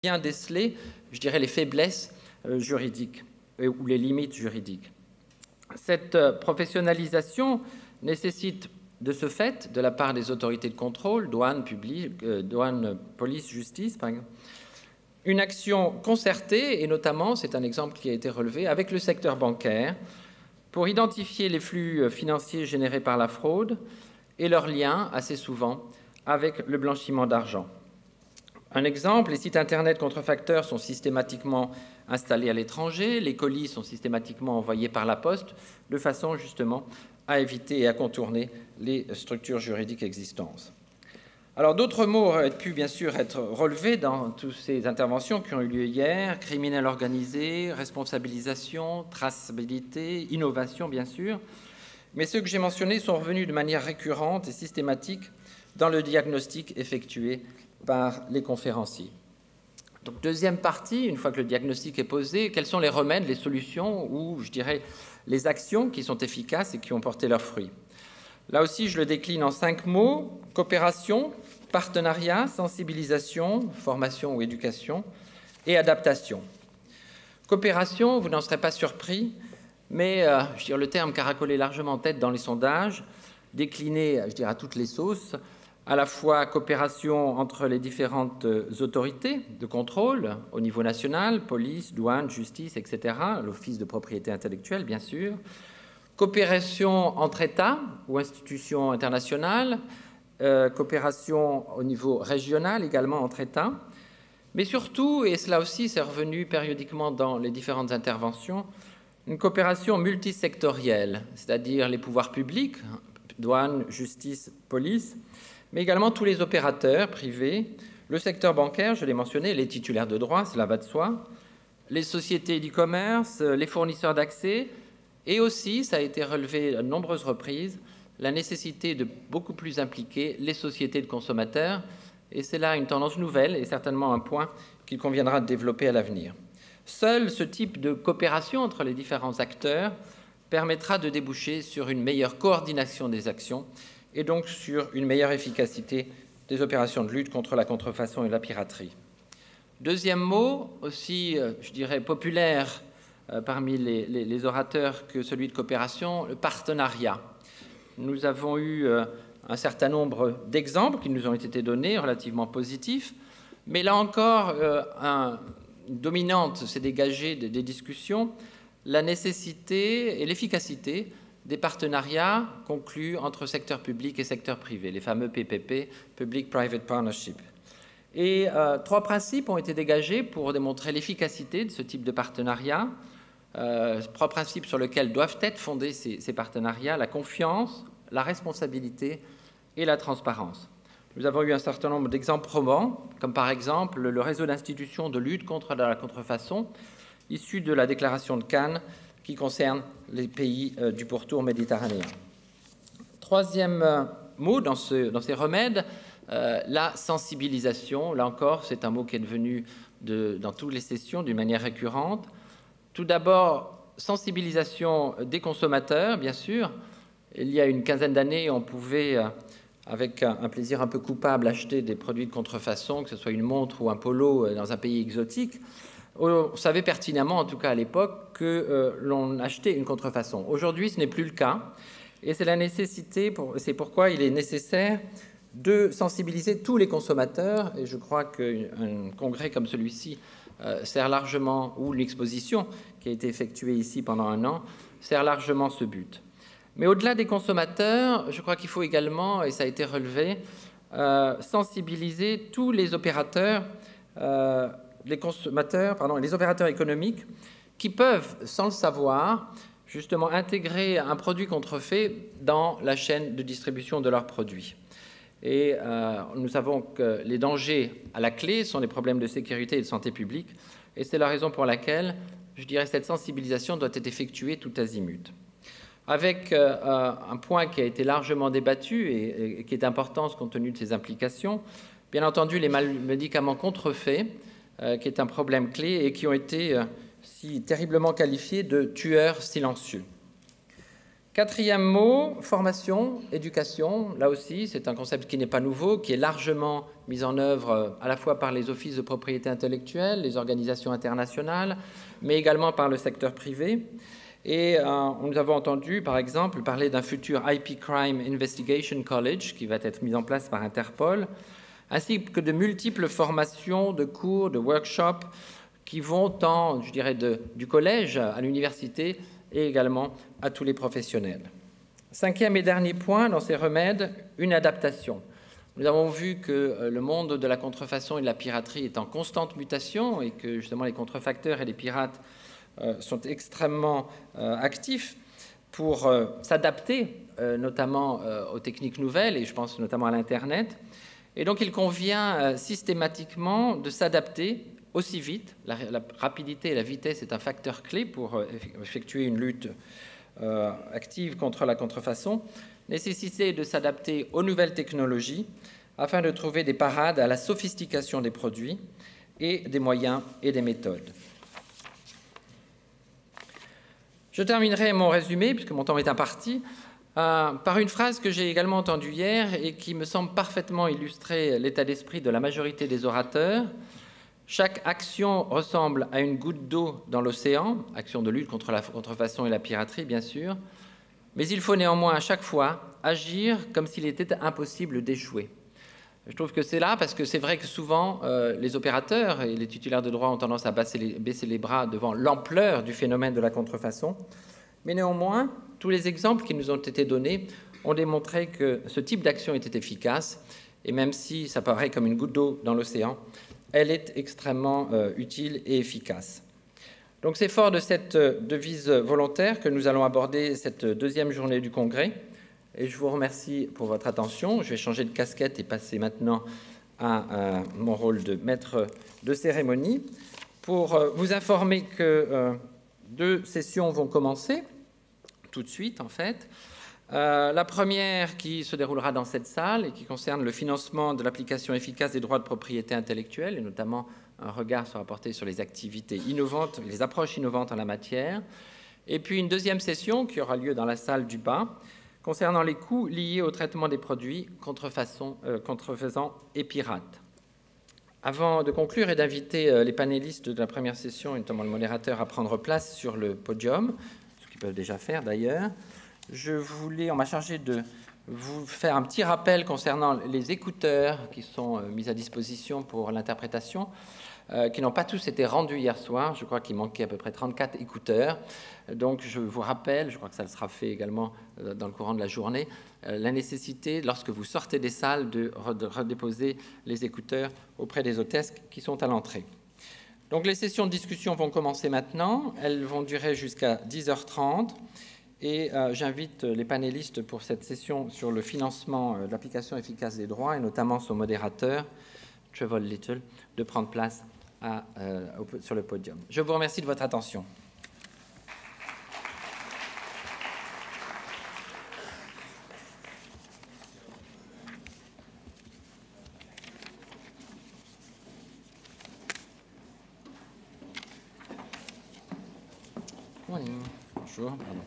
bien déceler, je dirais, les faiblesses juridiques ou les limites juridiques. Cette professionnalisation nécessite de ce fait, de la part des autorités de contrôle, douane, police, justice, par exemple, une action concertée, et notamment, c'est un exemple qui a été relevé, avec le secteur bancaire, pour identifier les flux financiers générés par la fraude et leurs liens, assez souvent, avec le blanchiment d'argent. Un exemple, les sites Internet contrefacteurs sont systématiquement installés à l'étranger, les colis sont systématiquement envoyés par la poste, de façon justement à éviter et à contourner les structures juridiques existantes. Alors d'autres mots auraient pu bien sûr être relevés dans toutes ces interventions qui ont eu lieu hier: criminel organisé, responsabilisation, traçabilité, innovation bien sûr, mais ceux que j'ai mentionnés sont revenus de manière récurrente et systématique dans le diagnostic effectué par les conférenciers. Donc, deuxième partie, une fois que le diagnostic est posé, quels sont les remèdes, les solutions ou, je dirais, les actions qui sont efficaces et qui ont porté leurs fruits? Là aussi, je le décline en 5 mots: coopération, partenariat, sensibilisation, formation ou éducation, et adaptation. Coopération, vous n'en serez pas surpris, mais je dirais, le terme caracolait largement en tête dans les sondages, décliné, je dirais, à toutes les sauces, à la fois coopération entre les différentes autorités de contrôle au niveau national, police, douane, justice, etc., l'office de propriété intellectuelle, bien sûr, coopération entre États ou institutions internationales, coopération au niveau régional également entre États, mais surtout, et cela aussi c'est revenu périodiquement dans les différentes interventions, une coopération multisectorielle, c'est-à-dire les pouvoirs publics, douane, justice, police, mais également tous les opérateurs privés, le secteur bancaire, je l'ai mentionné, les titulaires de droits, cela va de soi, les sociétés d'e-commerce, les fournisseurs d'accès, et aussi, ça a été relevé à de nombreuses reprises, la nécessité de beaucoup plus impliquer les sociétés de consommateurs, et c'est là une tendance nouvelle et certainement un point qu'il conviendra de développer à l'avenir. Seul ce type de coopération entre les différents acteurs permettra de déboucher sur une meilleure coordination des actions et donc sur une meilleure efficacité des opérations de lutte contre la contrefaçon et la piraterie. Deuxième mot, aussi, je dirais, populaire parmi les orateurs que celui de coopération, le partenariat. Nous avons eu un certain nombre d'exemples qui nous ont été donnés, relativement positifs, mais là encore, une dominante s'est dégagée des discussions, la nécessité et l'efficacité des partenariats conclus entre secteur public et secteur privé, les fameux PPP, Public-Private Partnership. Et 3 principes ont été dégagés pour démontrer l'efficacité de ce type de partenariat. 3 principes sur lesquels doivent être fondés ces partenariats: la confiance, la responsabilité et la transparence. Nous avons eu un certain nombre d'exemples probants, comme par exemple le réseau d'institutions de lutte contre la contrefaçon, issu de la déclaration de Cannes, qui concerne les pays du pourtour méditerranéen. Troisième mot dans ces remèdes, la sensibilisation. Là encore, c'est un mot qui est devenu dans toutes les sessions d'une manière récurrente. Tout d'abord, sensibilisation des consommateurs, bien sûr. Il y a une quinzaine d'années, on pouvait, avec un plaisir un peu coupable, acheter des produits de contrefaçon, que ce soit une montre ou un polo dans un pays exotique. On savait pertinemment, en tout cas à l'époque, que l'on achetait une contrefaçon. Aujourd'hui, ce n'est plus le cas. Et c'est la nécessité, c'est pourquoi il est nécessaire de sensibiliser tous les consommateurs. Et je crois qu'un congrès comme celui-ci sert largement, ou l'exposition qui a été effectuée ici pendant 1 an, sert largement ce but. Mais au-delà des consommateurs, je crois qu'il faut également, et ça a été relevé, sensibiliser tous les opérateurs, les opérateurs économiques qui peuvent, sans le savoir, justement intégrer un produit contrefait dans la chaîne de distribution de leurs produits. Et nous savons que les dangers à la clé sont des problèmes de sécurité et de santé publique, et c'est la raison pour laquelle, je dirais, cette sensibilisation doit être effectuée tout azimut. Avec un point qui a été largement débattu et qui est important compte tenu de ses implications, bien entendu les médicaments contrefaits, qui est un problème clé et qui ont été si terriblement qualifiés de tueurs silencieux. Quatrième mot, formation, éducation. Là aussi, c'est un concept qui n'est pas nouveau, qui est largement mis en œuvre à la fois par les offices de propriété intellectuelle, les organisations internationales, mais également par le secteur privé. Et nous avons entendu, par exemple, parler d'un futur IP Crime Investigation College qui va être mis en place par Interpol, ainsi que de multiples formations, de cours, de workshops qui vont tant, je dirais, du collège à l'université et également à tous les professionnels. Cinquième et dernier point dans ces remèdes, une adaptation. Nous avons vu que le monde de la contrefaçon et de la piraterie est en constante mutation et que justement les contrefacteurs et les pirates sont extrêmement actifs pour s'adapter notamment aux techniques nouvelles, et je pense notamment à l'Internet. Et donc il convient systématiquement de s'adapter aussi vite. La rapidité et la vitesse est un facteur clé pour effectuer une lutte active contre la contrefaçon. Nécessité de s'adapter aux nouvelles technologies afin de trouver des parades à la sophistication des produits et des moyens et des méthodes. Je terminerai mon résumé, puisque mon temps est imparti, par une phrase que j'ai également entendue hier et qui me semble parfaitement illustrer l'état d'esprit de la majorité des orateurs. Chaque action ressemble à une goutte d'eau dans l'océan, action de lutte contre la contrefaçon et la piraterie, bien sûr, mais il faut néanmoins à chaque fois agir comme s'il était impossible d'échouer. Je trouve que c'est là parce que c'est vrai que souvent les opérateurs et les titulaires de droit ont tendance à baisser les bras devant l'ampleur du phénomène de la contrefaçon, mais néanmoins, tous les exemples qui nous ont été donnés ont démontré que ce type d'action était efficace, et même si ça paraît comme une goutte d'eau dans l'océan, elle est extrêmement utile et efficace. Donc c'est fort de cette devise volontaire que nous allons aborder cette deuxième journée du Congrès. Et je vous remercie pour votre attention. Je vais changer de casquette et passer maintenant à mon rôle de maître de cérémonie pour vous informer que deux sessions vont commencer tout de suite, en fait. La première qui se déroulera dans cette salle et qui concerne le financement de l'application efficace des droits de propriété intellectuelle et notamment un regard sera porté sur les activités innovantes, les approches innovantes en la matière. Et puis une deuxième session qui aura lieu dans la salle du bas concernant les coûts liés au traitement des produits contrefaisants et pirates. Avant de conclure et d'inviter les panélistes de la première session, et notamment le modérateur, à prendre place sur le podium, ce qu'ils peuvent déjà faire d'ailleurs, on m'a chargé de vous faire un petit rappel concernant les écouteurs qui sont mis à disposition pour l'interprétation, qui n'ont pas tous été rendus hier soir. Je crois qu'il manquait à peu près 34 écouteurs. Donc je vous rappelle, je crois que ça sera fait également dans le courant de la journée, la nécessité, lorsque vous sortez des salles, de redéposer les écouteurs auprès des hôtesses qui sont à l'entrée. Donc les sessions de discussion vont commencer maintenant. Elles vont durer jusqu'à 10h30. Et j'invite les panélistes pour cette session sur le financement de l'application efficace des droits, et notamment son modérateur, Trevor Little, de prendre place sur le podium. Je vous remercie de votre attention. Bonjour. Pardon.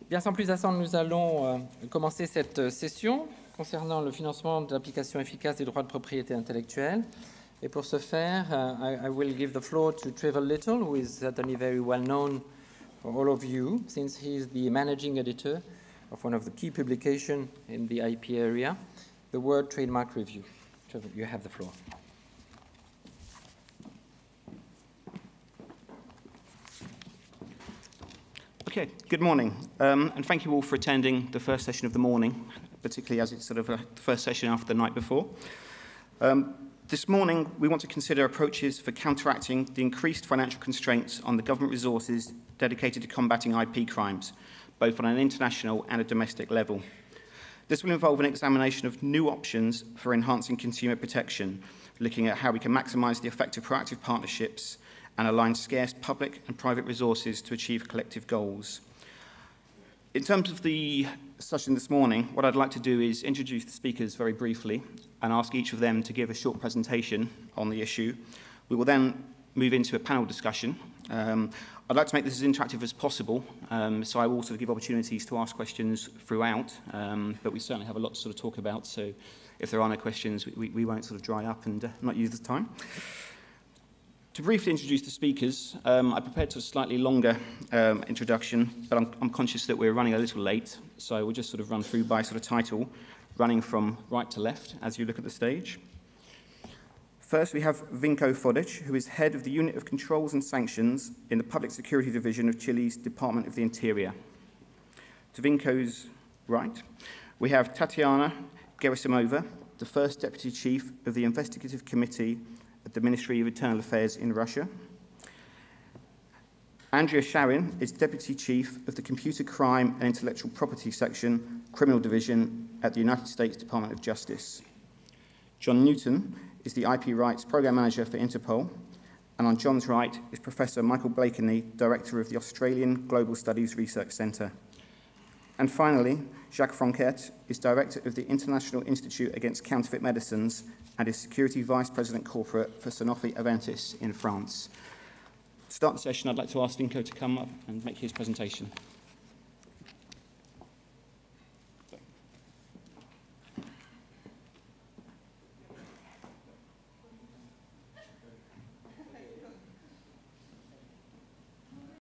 Bien, sans plus attendre, nous allons commencer cette session concernant le financement de l'application efficace des droits de propriété intellectuelle. Et pour ce faire, I will give the floor to Trevor Little, who is certainly very well known for all of you, since he is the managing editor of one of the key publications in the IP area, the World Trademark Review. Trevor, you have the floor. Okay, good morning, and thank you all for attending the first session of the morning, particularly as it's sort of the first session after the night before. This morning, we want to consider approaches for counteracting the increased financial constraints on the government resources dedicated to combating IP crimes, both on an international and a domestic level. This will involve an examination of new options for enhancing consumer protection, looking at how we can maximise the effect of proactive partnerships and align scarce public and private resources to achieve collective goals. In terms of the session this morning, what I'd like to do is introduce the speakers very briefly and ask each of them to give a short presentation on the issue. We will then move into a panel discussion. I'd like to make this as interactive as possible, so I will also give opportunities to ask questions throughout, but we certainly have a lot to sort of talk about, so if there are no questions, we won't sort of dry up and not use the time. To briefly introduce the speakers, I prepared a slightly longer introduction, but I'm conscious that we're running a little late, so I will just sort of run through by sort of title, running from right to left as you look at the stage. First, we have Vinko Fodic, who is head of the Unit of Controls and Sanctions in the Public Security Division of Chile's Department of the Interior. To Vinko's right, we have Tatiana Gerasimova, the first Deputy Chief of the Investigative Committee at the Ministry of Internal Affairs in Russia. Andrea Sharin is Deputy Chief of the Computer Crime and Intellectual Property Section, Criminal Division at the United States Department of Justice. John Newton is the IP Rights Programme Manager for Interpol, and on John's right is Professor Michael Blakeney, Director of the Australian Global Studies Research Centre. And finally, Jacques Franquet is Director of the International Institute Against Counterfeit Medicines and is Security Vice President Corporate for Sanofi Aventis in France. To start the session, I'd like to ask Vinko to come up and make his presentation.